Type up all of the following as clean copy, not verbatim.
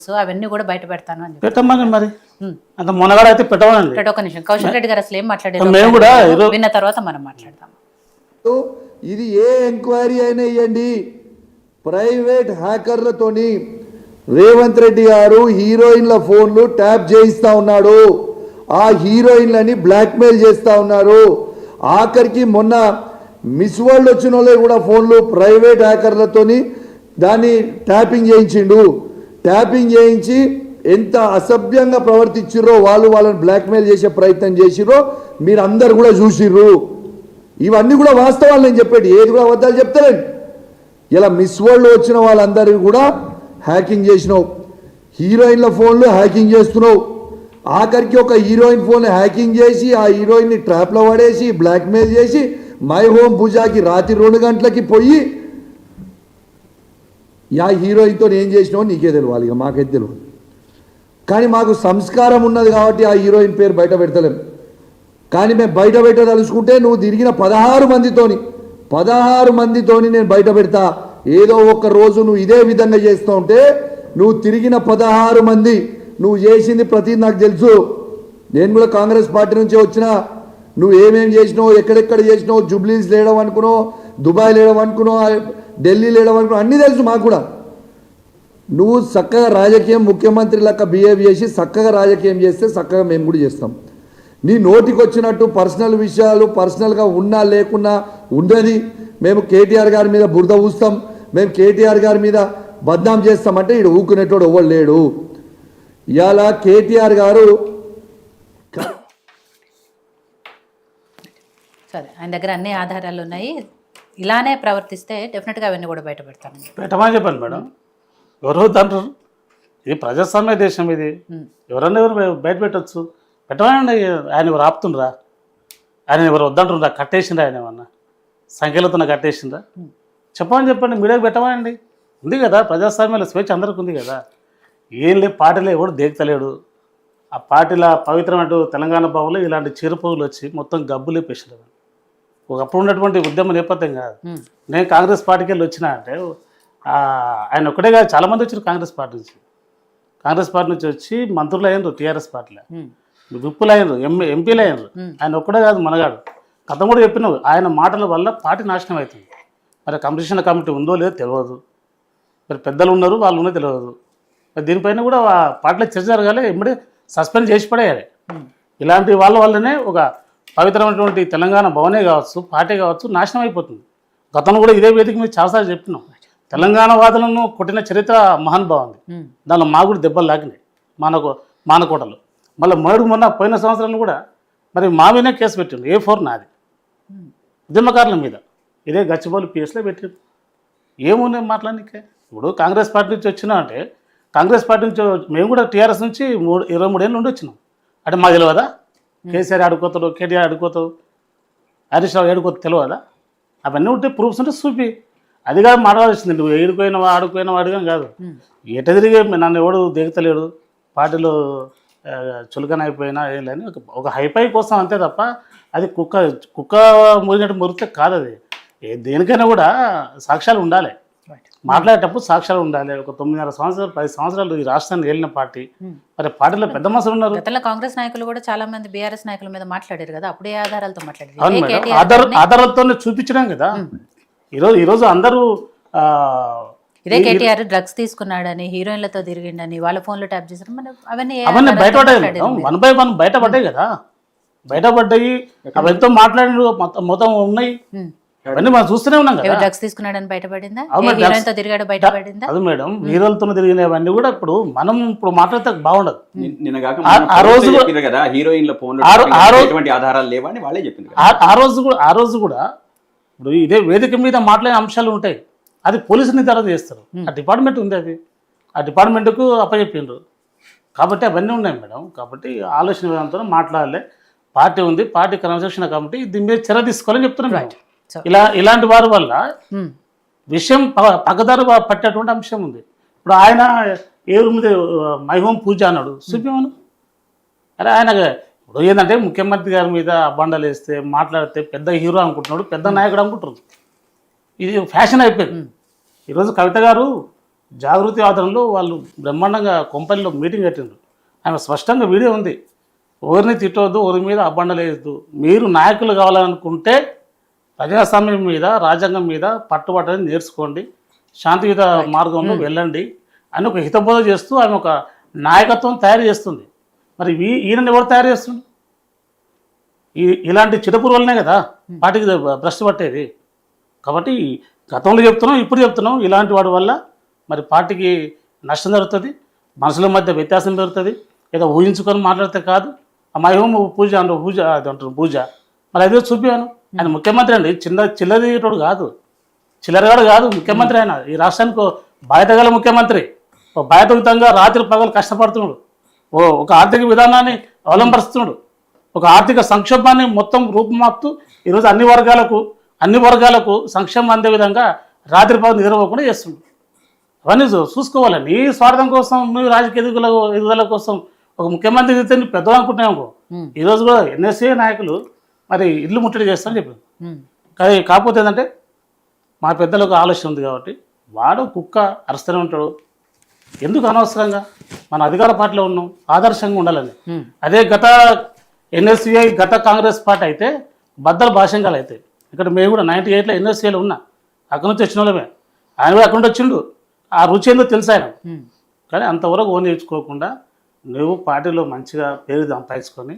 So అవన్నీ కూడా బయట పెడతాను అని పెట్టమని మరి అంత మొనగాడ అయితే పెట్టమనండి. ఒక నిమిషం కౌశల్ రెడ్డి గారు అసలు ఏం మేము కూడా మాట్లాడారు విన్న తర్వాత మనం మాట్లాడదాం. ఇది ఏ ఎంక్వైరీ అయినా ఇవ్వండి, ప్రైవేట్ హ్యాకర్లతోని రేవంత్ రెడ్డి గారు హీరోయిన్ల ఫోన్లు ట్యాప్ చేయిస్తా ఉన్నాడు, ఆ హీరోయిన్లని బ్లాక్మెయిల్ చేస్తా ఉన్నారు. ఆఖరికి మొన్న మిస్ వరల్డ్ వచ్చిన వాళ్ళే కూడా ఫోన్లు ప్రైవేట్ హ్యాకర్లతోని దాన్ని ట్యాపింగ్ చేయించిండు. ట్యాపింగ్ చేయించి ఎంత అసభ్యంగా ప్రవర్తించిర్రో, వాళ్ళని బ్లాక్మెయిల్ చేసే ప్రయత్నం చేసిర్రో మీరు అందరు కూడా చూసిర్రు. ఇవన్నీ కూడా వాస్తవాలు నేను చెప్పేది, ఏది కూడా అబద్ధాలు చెప్తలేను. ఇలా మిస్ వరల్డ్ వచ్చిన వాళ్ళందరికీ కూడా హ్యాకింగ్ చేసినావు, హీరోయిన్ల ఫోన్లు హ్యాకింగ్ చేస్తున్నావు. ఆఖరికి ఒక హీరోయిన్ ఫోన్ హ్యాకింగ్ చేసి ఆ హీరోయిన్ని ట్రాప్లో పడేసి బ్లాక్మెయిల్ చేసి మై హోమ్ పూజాకి రాత్రి 2 గంటలకి పోయి ఆ హీరోయిన్తో ఏం చేసినావు నీకే తెలియాలి, ఇక మాకైతే తెలియదు. కానీ మాకు సంస్కారం ఉన్నది కాబట్టి ఆ హీరోయిన్ పేరు బయట పెడతలేం. కానీ మేము బయట పెట్టదలుచుకుంటే నువ్వు తిరిగిన 16 మందితోని నేను బయట పెడతా. ఏదో ఒక రోజు నువ్వు ఇదే విధంగా చేస్తూ ఉంటే నువ్వు తిరిగిన 16 మంది నువ్వు చేసింది ప్రతి నాకు తెలుసు. నేను కూడా కాంగ్రెస్ పార్టీ నుంచి వచ్చిన, నువ్వు ఏమేం చేసినావు, ఎక్కడెక్కడ చేసినావు, జూబ్లీస్ లేయడం అనుకున్నావు, దుబాయ్ లేయడం అనుకున్నావు, ఢిల్లీ లేయడం అనుకున్నావు, అన్నీ తెలుసు మాకు కూడా. నువ్వు చక్కగా రాజకీయం ముఖ్యమంత్రి లెక్క బిహేవ్ చేసి చక్కగా రాజకీయం చేస్తే చక్కగా మేము కూడా చేస్తాం. నీ నోటికి వచ్చినట్టు పర్సనల్ విషయాలు పర్సనల్గా ఉన్నా లేకున్నా ఉండదు. మేము కేటీఆర్ గారి మీద బురద ఊస్తాం, మేము కేటీఆర్ గారి మీద బద్నాం చేస్తామంటే ఈడు ఊకునేటోడు ఎవ్వడు లేడు. ఇవాళ కేటీఆర్ గారు సరే ఆయన దగ్గర అన్ని ఆధారాలు ఉన్నాయి, ఇలానే ప్రవర్తిస్తే డెఫినెట్గా అవన్నీ కూడా బయట పెడతాను. పెట్టమని చెప్పండి మేడం, ఎవరు అంటారు? ఇది ప్రజాస్వామ్య దేశం, ఇది ఎవరు బయట పెట్టచ్చు. పెట్టమని ఆయన ఎవరు ఆపుతుండ్రా, ఆయన ఎవరు వద్దంటుండ్రా, కట్టేసిండ్రా, ఆయన ఏమన్నా సంఖ్యలతో కట్టేసిండ్రా చెప్పమని చెప్పండి, మీడియాకి పెట్టమనండి. ఉంది కదా ప్రజాస్వామ్యంలో స్వేచ్ఛ అందరికీ ఉంది కదా. ఏం లేదు పార్టీలో ఎవడు దేక్తలేడు. ఆ పార్టీల పవిత్రమైన తెలంగాణ భవన్లో ఇలాంటి చీరపువ్వులు వచ్చి మొత్తం గబ్బు లేపేసారు. ఒకప్పుడు ఉన్నటువంటి ఉద్యమ నేపథ్యం కాదు. నేను కాంగ్రెస్ పార్టీకి వెళ్ళి వచ్చినా అంటే ఆయన ఒక్కడే కాదు, చాలామంది వచ్చారు కాంగ్రెస్ పార్టీ నుంచి వచ్చి మంత్రులు అయినరు, టీఆర్ఎస్ పార్టీలో విప్పులు అయినరు, ఎంపీలు అయినరు. ఆయన ఒక్కడే కాదు మనగాడు. కథ కూడా చెప్పినావు, ఆయన మాటల వల్ల పార్టీ నాశనం అవుతుంది. మరి కమిషన్ కమిటీ ఉందో లేదో తెలియదు, మరి పెద్దలు ఉన్నారు వాళ్ళు ఉన్నదో తెలియదు. మరి దీనిపైన కూడా పార్టీలో చర్చ జరగాలి, ఇమ్మడే సస్పెండ్ చేసి పడేయాలి. ఇలాంటి వాళ్ళ వల్లనే ఒక పవిత్రమైనటువంటి తెలంగాణ భవనే కావచ్చు, పార్టీ కావచ్చు నాశనం అయిపోతుంది. గతంలో కూడా ఇదే వేదిక మీద చాలాసార్లు చెప్పినాం, తెలంగాణ వాదులను కొట్టిన చరిత్ర మహానుభావం. దానిలో మా కూడా దెబ్బలు లాగినాయి మానకోటలు. మళ్ళీ మొన్న పోయిన సంవత్సరాలు కూడా మరి మా మీదనే కేసు పెట్టిండు, A4 నాది, ఉద్యమకారుల మీద. ఇదే గచ్చిబౌలి పిఎస్లో పెట్టారు. ఏమున్నాయి మాట్లాడనికే? ఇప్పుడు కాంగ్రెస్ పార్టీ నుంచి వచ్చినా అంటే కాంగ్రెస్ పార్టీ నుంచి మేము కూడా టీఆర్ఎస్ నుంచి 23 ఏళ్ళు నుండి వచ్చినాం. అంటే మాకు తెలియదా కేసీఆర్ ఆడుకోతాడు, కేటీఆర్ ఆడుకోతావు, హరీష్ రావు ఆడుకోతావు తెలియదా? అవన్నీ ఉంటే ప్రూఫ్స్ ఉంటే చూపి. అది కాదు మాట్లాడాల్సింది, నువ్వు ఏడుకోయినావా ఆడుకోయినావా అడిగాం కాదు. ఎట తిరిగి నన్ను ఎవడు దిగుతలేడు, పార్టీలో చులకన అయిపోయినా ఏం లేని ఒక హైపై కోసం అంతే తప్ప అది కుక్క మురిగినట్టు మురిగితే కాదు. అది దేనికైనా కూడా సాక్ష్యాలు ఉండాలి, మాట్లాడేటప్పుడు సాక్ష్యాలు ఉండాలి. ఒక 9.5 సంవత్సరాలు 10 సంవత్సరాలు ఈ రాష్ట్రాన్ని ఏలిన పార్టీ, మరి పార్టీలో పెద్ద మనుషులు ఉన్నారు. గతంలో కాంగ్రెస్ నాయకులు కూడా చాలా మంది బీఆర్ఎస్ నాయకుల మీద మాట్లాడారు కదా, అప్పుడే ఆధారాలతో మాట్లాడారు. ఆధారాలతోనే చూపించడం కదా. ఈరోజు అందరూ ఇదే కేటీఆర్ డ్రగ్స్ తీసుకున్నాడని, హీరోయిన్లతో తిరిగిండని, వాళ్ళ ఫోన్లో ట్యాప్ చేశారు, అవన్నీ బయటపడ్డాయి. 1 by 1 బయటపడ్డాయి కదా, బయటపడ్డాయి. అవన్నీ మాట్లాడిన మొత్తం ఉన్నాయి, అవన్నీ మనం చూస్తూనే ఉన్నాం కదా. డ్రగ్స్ తీసుకున్నాడని బయటపడిందా, హీరోయిన్తో తిరిగాడు బయటపడిందా? అది మేడం, హీరోలతో తిరిగినవన్నీ కూడా ఇప్పుడు మనం మాట్లాడితే బాగుండదు. ఆ రోజు కూడా ఇప్పుడు ఇదే వేదిక మీద మాట్లాడే అంశాలు ఉంటాయి, అది పోలీసు నిర్ధారణ చేస్తారు. ఆ డిపార్ట్మెంట్ ఉంది, అది ఆ డిపార్ట్మెంట్కు అప్పచెప్పిండ్రు. కాబట్టి అవన్నీ ఉన్నాయి మేడం. కాబట్టి ఆలోచన విధానంతో మాట్లాడాలి. పార్టీ ఉంది, పార్టీ క్రమశిక్షణ కమిటీ దీని మీద చర్య తీసుకోవాలని చెప్తున్నాం. ఇలాంటి వారి వల్ల విషయం పగదారు పట్టేటువంటి అంశం ఉంది. ఇప్పుడు ఆయన ఏరు మీద మై హోమ్ పూజ అన్నాడు, చూపించమను. అరే ఆయన ఇప్పుడు ఏంటంటే ముఖ్యమంత్రి గారి మీద అబ్బండాలు వేస్తే మాట్లాడితే పెద్ద హీరో అనుకుంటున్నాడు, పెద్ద నాయకుడు అనుకుంటున్నారు. ఇది ఫ్యాషన్ అయిపోయింది. ఈరోజు కవిత గారు జాగృతి ఆధ్వర్యంలో వాళ్ళు బ్రహ్మాండంగా కొంపల్లిలో మీటింగ్ పెట్టిండ్రు. ఆమె స్పష్టంగా వీడియో ఉంది. ఎవరిని తిట్టవద్దు, ఎవరి మీద అబ్బండలేదు. మీరు నాయకులు కావాలనుకుంటే ప్రజాస్వామ్యం మీద, రాజ్యాంగం మీద పట్టుబట్టని నేర్చుకోండి, శాంతియుత మార్గంలో వెళ్ళండి అని ఒక హితబోధ చేస్తూ ఆమె ఒక నాయకత్వం తయారు చేస్తుంది. మరి ఈయనని ఎవరు తయారు చేస్తుంది? ఇలాంటి చిటపురులనే కదా పార్టీకి భ్రష్టు పట్టేది. కాబట్టి గతంలో చెప్తున్నాం, ఇప్పుడు చెప్తున్నాం, ఇలాంటి వాడి వల్ల మరి పార్టీకి నష్టం జరుగుతుంది, మనుషుల మధ్య వ్యత్యాసం జరుగుతుంది. ఏదో ఊహించుకొని మాట్లాడితే కాదు. మహిమ పూజ అంటే పూజ అది అంటారు పూజ, మరి అదే చూపాను. ఆయన ముఖ్యమంత్రి అండి, చిల్లరటోడు కాదు, చిల్లరగాడు కాదు, ముఖ్యమంత్రి. ఆయన ఈ రాష్ట్రానికి బాధ్యత గల ముఖ్యమంత్రి. బాధ్యతయుతంగా రాత్రి పగలు కష్టపడుతున్నాడు. ఒక ఆర్థిక విధానాన్ని అవలంబిస్తున్నాడు. ఒక ఆర్థిక సంక్షోభాన్ని మొత్తం రూపుమాపుతూ ఈరోజు అన్ని వర్గాలకు సంక్షేమం అందే విధంగా రాత్రి పగలు నిద్రపోకుండా చేస్తుండు. అవన్నీ చూసుకోవాలి. నీ స్వార్థం కోసం, నువ్వు రాజకీయ ఎదుగుదల కోసం ఒక ముఖ్యమంత్రి అయితే నువ్వు పెద్దలు అనుకుంటున్నావు. ఈరోజు కూడా ఎన్ఎస్ఏ నాయకులు మరి ఇల్లు ముట్టడి చేస్తారని చెప్పారు. కానీ కాకపోతే ఏంటంటే మా పెద్దలకు ఆలోచన ఉంది కాబట్టి వాడు కుక్క అరుస్తూనే ఉంటాడు. ఎందుకు అనవసరంగా? మన అధికార పార్టీలో ఉన్నాం, ఆదర్శంగా ఉండాలని. అదే గత ఎన్ఎస్యుఐ, గత కాంగ్రెస్ పార్టీ అయితే బద్దలు భాషంగాలు అవుతాయి. ఇక్కడ మేము కూడా 98లో ఎన్ఎస్యుఐలో ఉన్నా, అక్కడి నుంచి వచ్చిన వాళ్ళమే. ఆయన కూడా అక్కడి నుంచి వచ్చిండు. ఆ రుచి ఏందో తెలుసు ఆయన. కానీ అంతవరకు ఓన్ నేర్చుకోకుండా నువ్వు పార్టీలో మంచిగా పేరు సంపాదించుకొని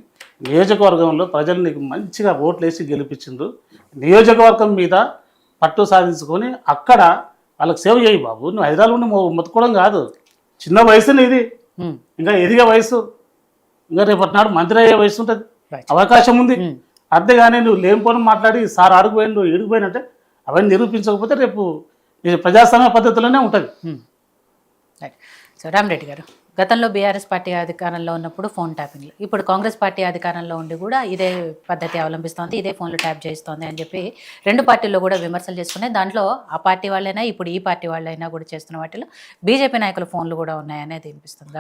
నియోజకవర్గంలో ప్రజలు నీకు మంచిగా ఓట్లు వేసి గెలిపించిండ్రు. నియోజకవర్గం మీద పట్టు సాధించుకొని అక్కడ వాళ్ళకి సేవ చేయి బాబు. నువ్వు హైదరాబాద్ నుండి మొత్తుకోవడం కాదు. చిన్న వయసు ఇది, ఇంకా ఎదిగే వయసు, ఇంకా రేపటి నాడు మంత్రి అయ్యే వయసు ఉంటుంది, అవకాశం ఉంది. అంతేగాని నువ్వు లేనిపోని మాట్లాడి సార్ అడుగుపోయిన నువ్వు ఎడిగిపోయినంటే అవన్నీ నిరూపించకపోతే రేపు ప్రజాస్వామ్య పద్ధతిలోనే ఉంటుంది. సో రామరెడ్డి గారు, గతంలో బీఆర్ఎస్ పార్టీ అధికారంలో ఉన్నప్పుడు ఫోన్ ట్యాపింగ్లు, ఇప్పుడు కాంగ్రెస్ పార్టీ అధికారంలో ఉండి కూడా ఇదే పద్ధతి అవలంబిస్తోంది, ఇదే ఫోన్లు ట్యాప్ చేస్తోంది అని చెప్పి రెండు పార్టీల్లో కూడా విమర్శలు చేసుకున్నాయి. దాంట్లో ఆ పార్టీ వాళ్ళైనా ఇప్పుడు ఈ పార్టీ వాళ్ళైనా కూడా చేస్తున్న వాటిలో బీజేపీ నాయకుల ఫోన్లు కూడా ఉన్నాయనేది వినిపిస్తుంది.